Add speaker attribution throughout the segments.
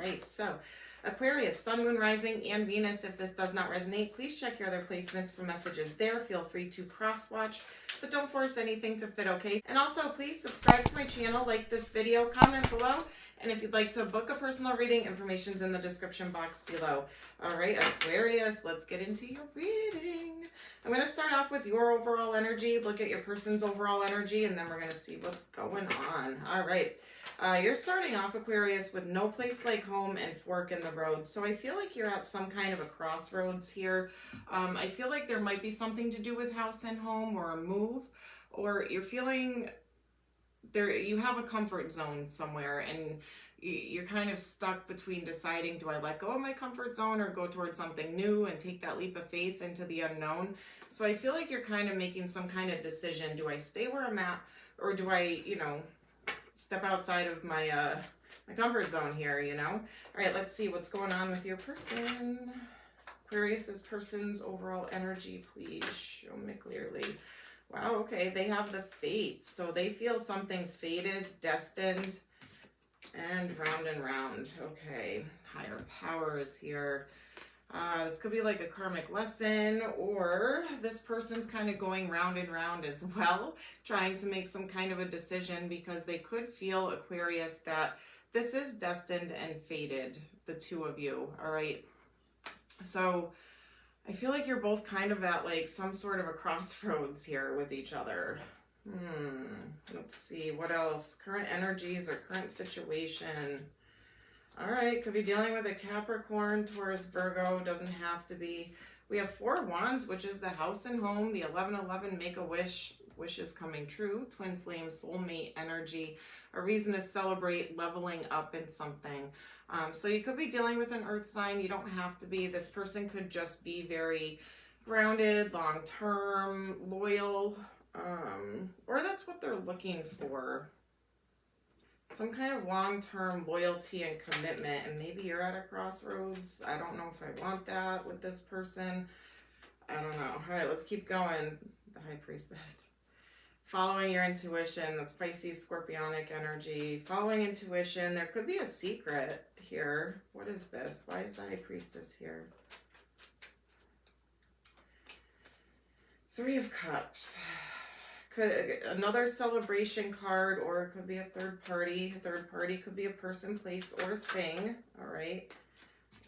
Speaker 1: right, so Aquarius, Sun, Moon, Rising, and Venus. If this does not resonate, please check your other placements for messages there. Feel free to cross-watch, but don't force anything to fit, okay? And also, please subscribe to my channel, like this video, comment below, and if you'd like to book a personal reading, information's in the description box below. All right, Aquarius, let's get into your reading. I'm going to start off with your overall energy, look at your person's overall energy, and then we're going to see what's going on. All right. You're starting off, Aquarius, with no place like home and fork in the road. So I feel like you're at some kind of a crossroads here. I feel like there might be something to do with house and home or a move, or you're feeling there you have a comfort zone somewhere and you're kind of stuck between deciding, do I let go of my comfort zone or go towards something new and take that leap of faith into the unknown? So I feel like you're kind of making some kind of decision. Do I stay where I'm at, or do I, step outside of my my comfort zone here, All right, let's see what's going on with your person. Aquarius's person's overall energy, please show me clearly. Wow, okay, they have the fates. So they feel something's fated, destined, and round. Okay, higher power is here. This could be like a karmic lesson, or this person's kind of going round and round as well, trying to make some kind of a decision because they could feel, Aquarius, that this is destined and fated, the two of you, all right? So I feel like you're both kind of at like some sort of a crossroads here with each other. Let's see, what else? Current energies or current situation. All right, could be dealing with a Capricorn, Taurus, Virgo, doesn't have to be. We have 4 Wands, which is the house and home, the 1111, make a wish, wishes coming true, twin flame, soulmate energy, a reason to celebrate leveling up in something. So you could be dealing with an earth sign. You don't have to be. This person could just be very grounded, long-term, loyal, or that's what they're looking for. Some kind of long-term loyalty and commitment, and maybe you're at a crossroads. I don't know if I want that with this person. I don't know. All right, let's keep going. The High Priestess. Following your intuition, that's Pisces, Scorpionic energy. Following intuition, there could be a secret here. What is this? Why is the High Priestess here? 3 of Cups. Could another celebration card, or it could be a third party. A third party could be a person, place, or thing. All right.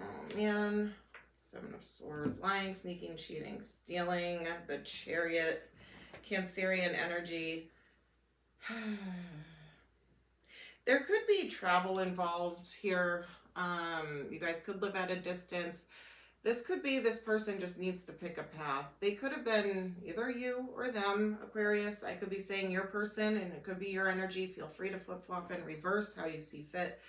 Speaker 1: Oh, man. 7 of Swords. Lying, sneaking, cheating, stealing. The Chariot. Cancerian energy. There could be travel involved here. You guys could live at a distance. This could be this person just needs to pick a path. They could have been either you or them, Aquarius. I could be saying your person, and it could be your energy. Feel free to flip-flop and reverse how you see fit.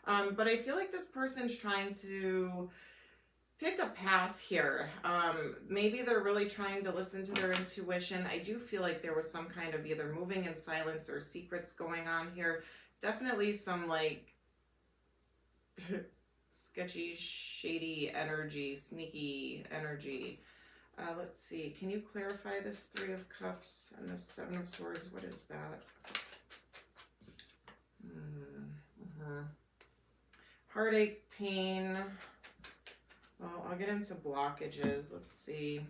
Speaker 1: But I feel like this person's trying to pick a path here. Maybe they're really trying to listen to their intuition. I do feel like there was some kind of either moving in silence or secrets going on here. Definitely some like sketchy, shady energy, sneaky energy. Let's see. Can you clarify this 3 of Cups and this 7 of Swords? What is that? Heartache, pain. Well, I'll get into blockages. Let's see.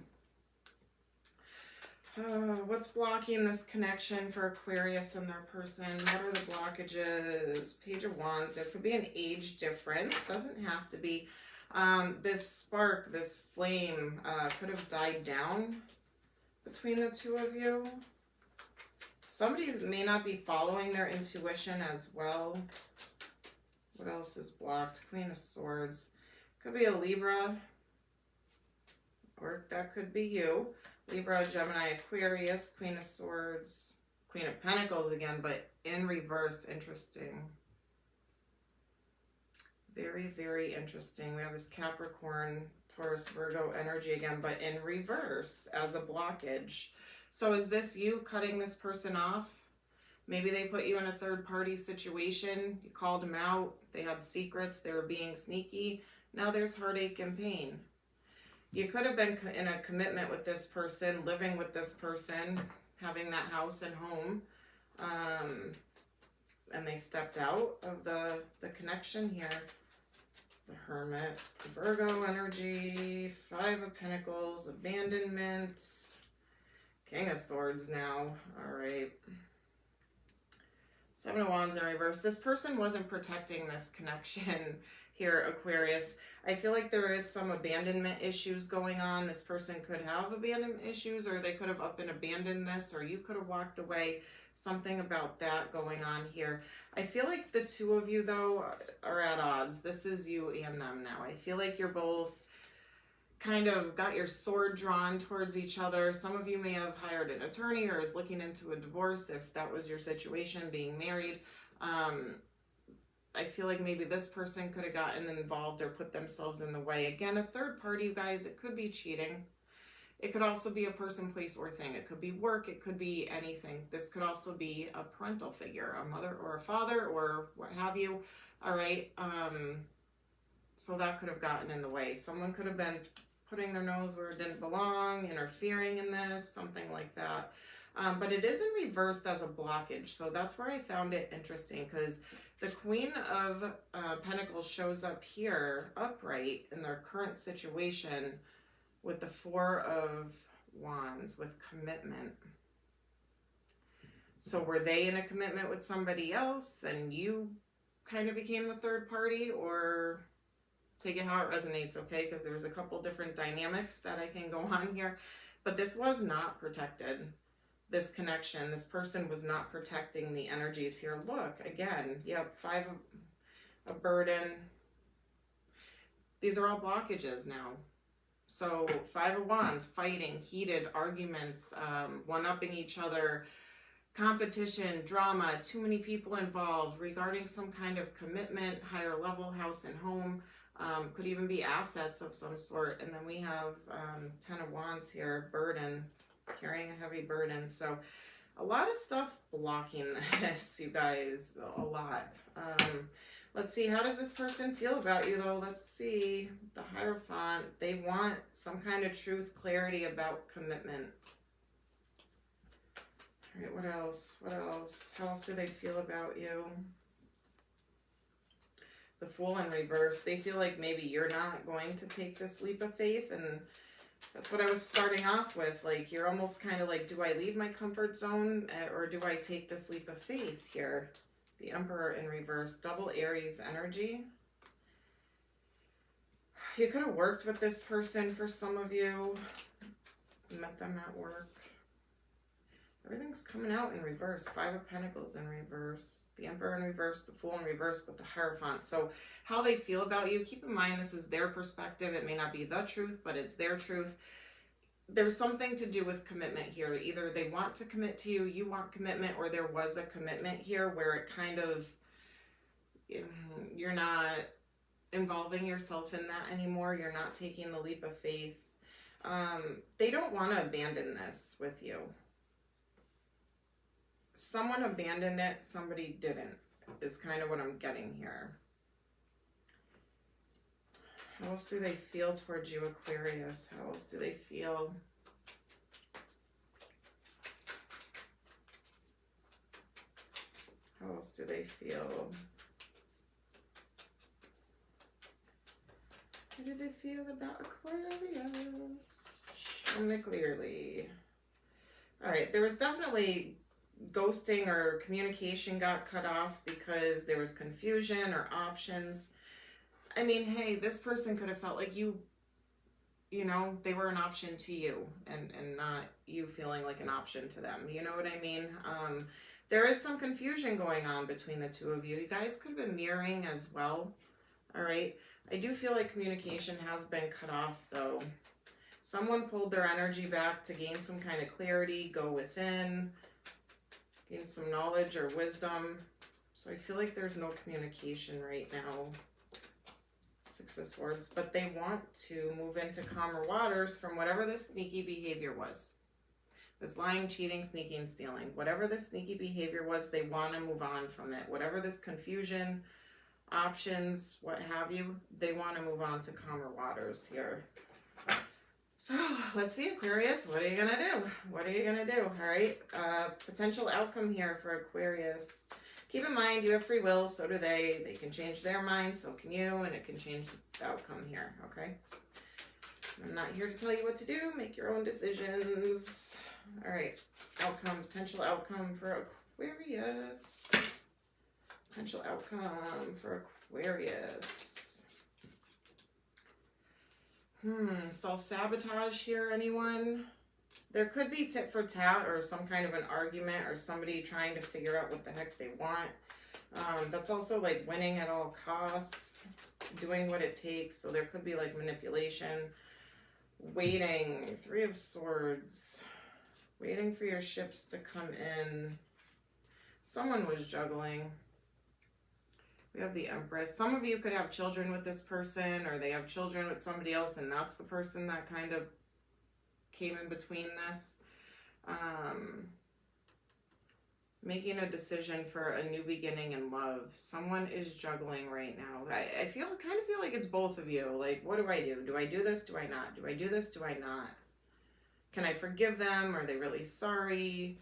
Speaker 1: What's blocking this connection for Aquarius and their person? What are the blockages? Page of Wands. There could be an age difference. Doesn't have to be. This spark, this flame could have died down between the two of you. Somebody may not be following their intuition as well. What else is blocked? Queen of Swords. Could be a Libra, or that could be you. Libra, Gemini, Aquarius, Queen of Swords, Queen of Pentacles again, but in reverse. Interesting. Very, very interesting. We have this Capricorn, Taurus, Virgo energy again, but in reverse as a blockage. So is this you cutting this person off? Maybe they put you in a third-party situation. You called them out. They had secrets. They were being sneaky. Now there's heartache and pain. You could have been in a commitment with this person, living with this person, having that house and home, and they stepped out of the connection here. The Hermit, Virgo energy, Five of Pentacles, abandonment, King of Swords now. All right. Seven of Wands in reverse. This person wasn't protecting this connection here, Aquarius. I feel like there is some abandonment issues going on. This person could have abandonment issues, or they could have up and abandoned this, or you could have walked away. Something about that going on here. I feel like the two of you, though, are at odds. This is you and them now. I feel like you're both kind of got your sword drawn towards each other. Some of you may have hired an attorney or is looking into a divorce if that was your situation, being married. I feel like maybe this person could have gotten involved or put themselves in the way. Again, a third party, you guys, it could be cheating. It could also be a person, place, or thing. It could be work. It could be anything. This could also be a parental figure, a mother or a father or what have you. All right. So that could have gotten in the way. Someone could have been putting their nose where it didn't belong, interfering in this, something like that. But it isn't reversed as a blockage. So that's where I found it interesting, because the Queen of Pentacles shows up here upright in their current situation with the Four of Wands, with commitment. So were they in a commitment with somebody else and you kind of became the third party? Or take it how it resonates, okay? Because there's a couple different dynamics that I can go on here. But this was not protected. This connection, this person was not protecting the energies here. Look, again, yep, Five of burden. These are all blockages now. So Five of Wands, fighting, heated arguments, one-upping each other, competition, drama, too many people involved regarding some kind of commitment, higher level, house and home, could even be assets of some sort. And then we have 10 of Wands here, burden, carrying a heavy burden. So a lot of stuff blocking this, you guys, a lot. Let's see, how does this person feel about you, though? Let's see, the Hierophant. They want some kind of truth, clarity about commitment. All right, what else? What else? How else do they feel about you? The Fool in reverse. They feel like maybe you're not going to take this leap of faith, and that's what I was starting off with. Like, you're almost kind of like, do I leave my comfort zone, or do I take this leap of faith here? The Emperor in reverse, double Aries energy. You could have worked with this person for some of you. Met them at work. Everything's coming out in reverse. Five of Pentacles in reverse. The Emperor in reverse, the Fool in reverse, but the Hierophant. So how they feel about you, keep in mind this is their perspective. It may not be the truth, but it's their truth. There's something to do with commitment here. Either they want to commit to you, you want commitment, or there was a commitment here where it kind of, you're not involving yourself in that anymore. You're not taking the leap of faith. They don't want to abandon this with you. Someone abandoned it, somebody didn't, is kind of what I'm getting here. How else do they feel towards you, Aquarius? How else do they feel? How else do they feel? How do they feel about Aquarius? Show me clearly. All right, there was definitely ghosting, or communication got cut off because there was confusion or options. I mean, hey, this person could have felt like you know, they were an option to you, and not you feeling like an option to them. You know what I mean? There is some confusion going on between the two of you. You guys could have been mirroring as well. All right. I do feel like communication has been cut off, though. Someone pulled their energy back to gain some kind of clarity, go within, gain some knowledge or wisdom. So I feel like there's no communication right now. Six of Swords, but they want to move into calmer waters from whatever this sneaky behavior was. This lying, cheating, sneaking, stealing. Whatever this sneaky behavior was, they want to move on from it. Whatever this confusion, options, what have you, they want to move on to calmer waters here. So let's see, Aquarius, what are you going to do? What are you going to do? All right. Potential outcome here for Aquarius. Keep in mind, you have free will, so do they. They can change their mind, so can you, and it can change the outcome here, okay? I'm not here to tell you what to do. Make your own decisions. All right, outcome, potential outcome for Aquarius. Potential outcome for Aquarius. Self-sabotage here, anyone? There could be tit for tat or some kind of an argument or somebody trying to figure out what the heck they want. That's also like winning at all costs, doing what it takes. So there could be like manipulation, waiting, 3 of Swords, waiting for your ships to come in. Someone was juggling. We have the Empress. Some of you could have children with this person, or they have children with somebody else, and that's the person that kind of came in between this. Making a decision for a new beginning in love. Someone is juggling right now. I kind of feel like it's both of you. Like, what do I do? Do I do this? Do I not? Do I do this? Do I not? Can I forgive them? Are they really sorry?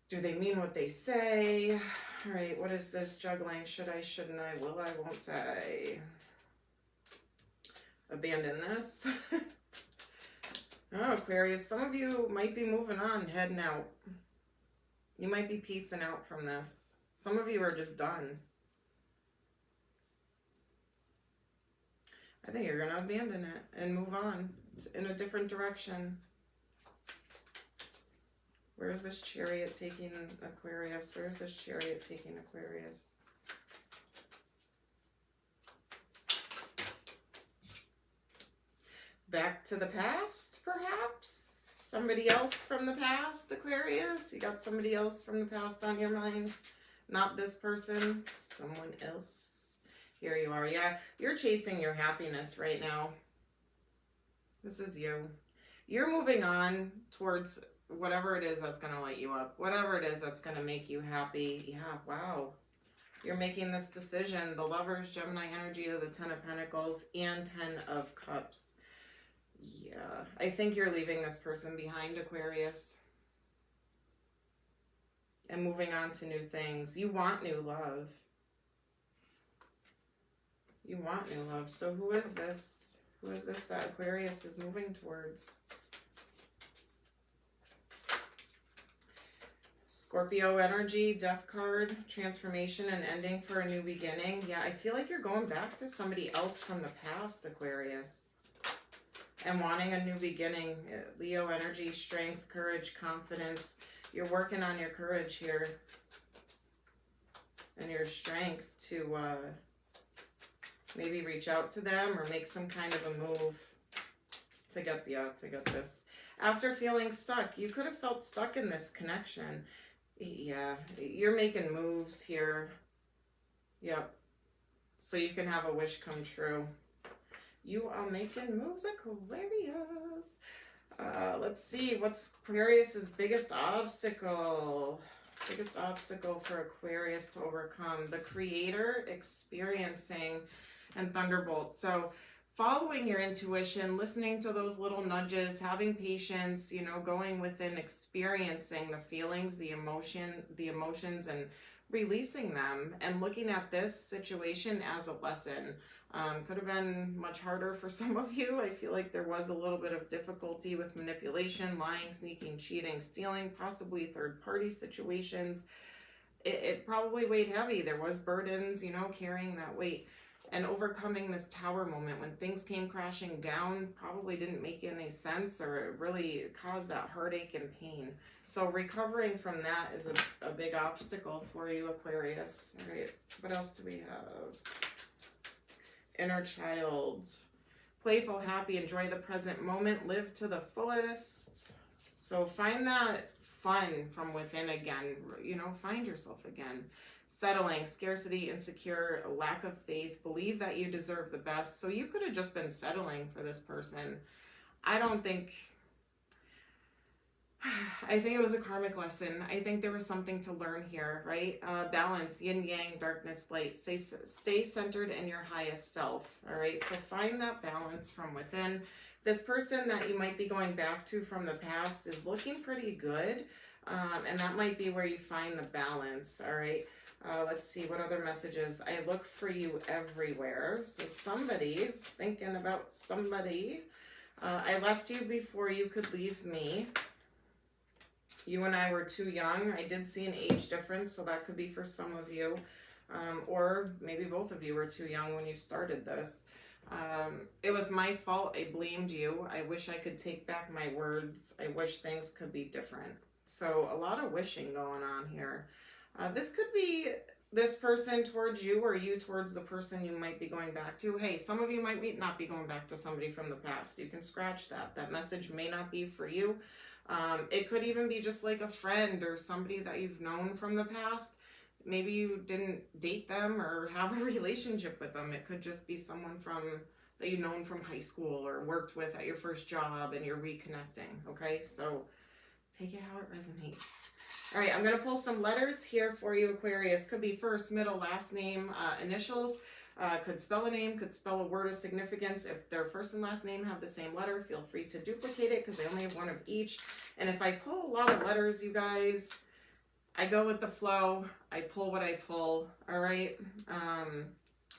Speaker 1: Do they mean what they say? All right, what is this juggling? Should I, shouldn't I, will I, won't I? Abandon this. Oh, Aquarius, some of you might be moving on, heading out. You might be peacing out from this. Some of you are just done. I think you're going to abandon it and move on in a different direction. Where's this Chariot taking Aquarius? Where's this Chariot taking Aquarius? Back to the past, perhaps? Somebody else from the past, Aquarius? You got somebody else from the past on your mind? Not this person, someone else. Here you are. Yeah, you're chasing your happiness right now. This is you. You're moving on towards whatever it is that's going to light you up. Whatever it is that's going to make you happy. Yeah, wow. You're making this decision. The Lovers, Gemini energy of the 10 of Pentacles and 10 of Cups. Yeah, I think you're leaving this person behind, Aquarius. And moving on to new things. You want new love. You want new love. So who is this? Who is this that Aquarius is moving towards? Scorpio energy, Death card, transformation and ending for a new beginning. Yeah, I feel like you're going back to somebody else from the past, Aquarius. And wanting a new beginning. Leo energy, strength, courage, confidence. You're working on your courage here. And your strength to maybe reach out to them or make some kind of a move to get this. After feeling stuck, you could have felt stuck in this connection. Yeah, you're making moves here. Yep. So you can have a wish come true. You are making moves, Aquarius. Let's see, what's Aquarius's biggest obstacle? Biggest obstacle for Aquarius to overcome. The Creator, experiencing, and Thunderbolt. So following your intuition, listening to those little nudges, having patience, you know, going within, experiencing the feelings, the emotions, and releasing them, and looking at this situation as a lesson. Could have been much harder for some of you. I feel like there was a little bit of difficulty with manipulation, lying, sneaking, cheating, stealing, possibly third-party situations. It probably weighed heavy. There was burdens, you know, carrying that weight. And overcoming this tower moment when things came crashing down probably didn't make any sense, or it really caused that heartache and pain. So recovering from that is a big obstacle for you, Aquarius. All right, what else do we have? Inner child. Playful, happy, enjoy the present moment, live to the fullest. So find that fun from within again, you know, find yourself again. Settling, scarcity, insecure, lack of faith, believe that you deserve the best. So you could have just been settling for this person. I think it was a karmic lesson. I think there was something to learn here, right? Balance, yin yang, darkness, light. Stay centered in your highest self, all right? So find that balance from within. This person that you might be going back to from the past is looking pretty good. And that might be where you find the balance. All right. Let's see what other messages. I look for you everywhere. So somebody's thinking about somebody. I left you before you could leave me. You and I were too young. I did see an age difference, so that could be for some of you. Or maybe both of you were too young when you started this. It was my fault. I blamed you. I wish I could take back my words. I wish things could be different. So a lot of wishing going on here. This could be this person towards you or you towards the person you might be going back to. Hey, some of you might not be going back to somebody from the past. You can scratch that. That message may not be for you. It could even be just like a friend or somebody that you've known from the past. Maybe you didn't date them or have a relationship with them. It could just be someone that you've known from high school or worked with at your first job and you're reconnecting. Okay, so take it how it resonates. All right, I'm going to pull some letters here for you, Aquarius. Could be first, middle, last name, initials. Could spell a name, could spell a word of significance. If their first and last name have the same letter, feel free to duplicate it because I only have one of each. And if I pull a lot of letters, you guys, I go with the flow. I pull what I pull. All right.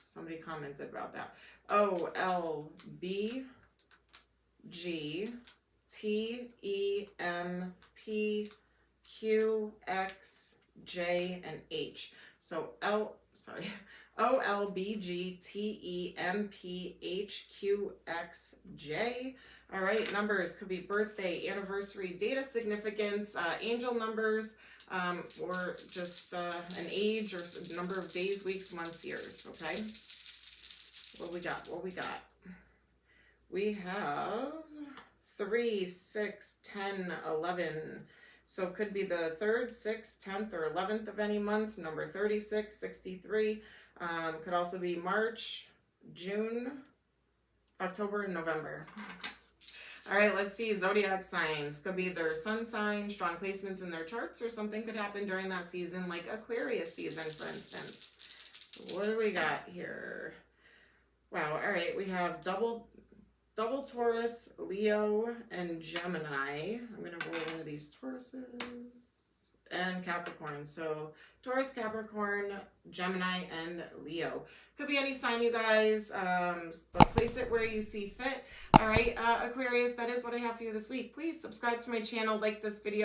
Speaker 1: Somebody commented about that. OLBGTEMPQXJ and H. So OLBGTEMPHQXJ. All right, numbers could be birthday, anniversary, date of significance, angel numbers, or just an age or number of days, weeks, months, years. Okay. What we got? What we got? We have 3, 6, 10, 11. So it could be the 3rd, 6th, 10th, or 11th of any month. Number 36, 63. Could also be March, June, October, and November. All right, let's see. Zodiac signs. Could be their sun sign, strong placements in their charts, or something could happen during that season, like Aquarius season, for instance. So what do we got here? Wow. All right, we have double Taurus, Leo, and Gemini. I'm going to roll one of these Tauruses. And Capricorn. So Taurus, Capricorn, Gemini, and Leo. Could be any sign, you guys. But place it where you see fit. All right, Aquarius, that is what I have for you this week. Please subscribe to my channel, like this video.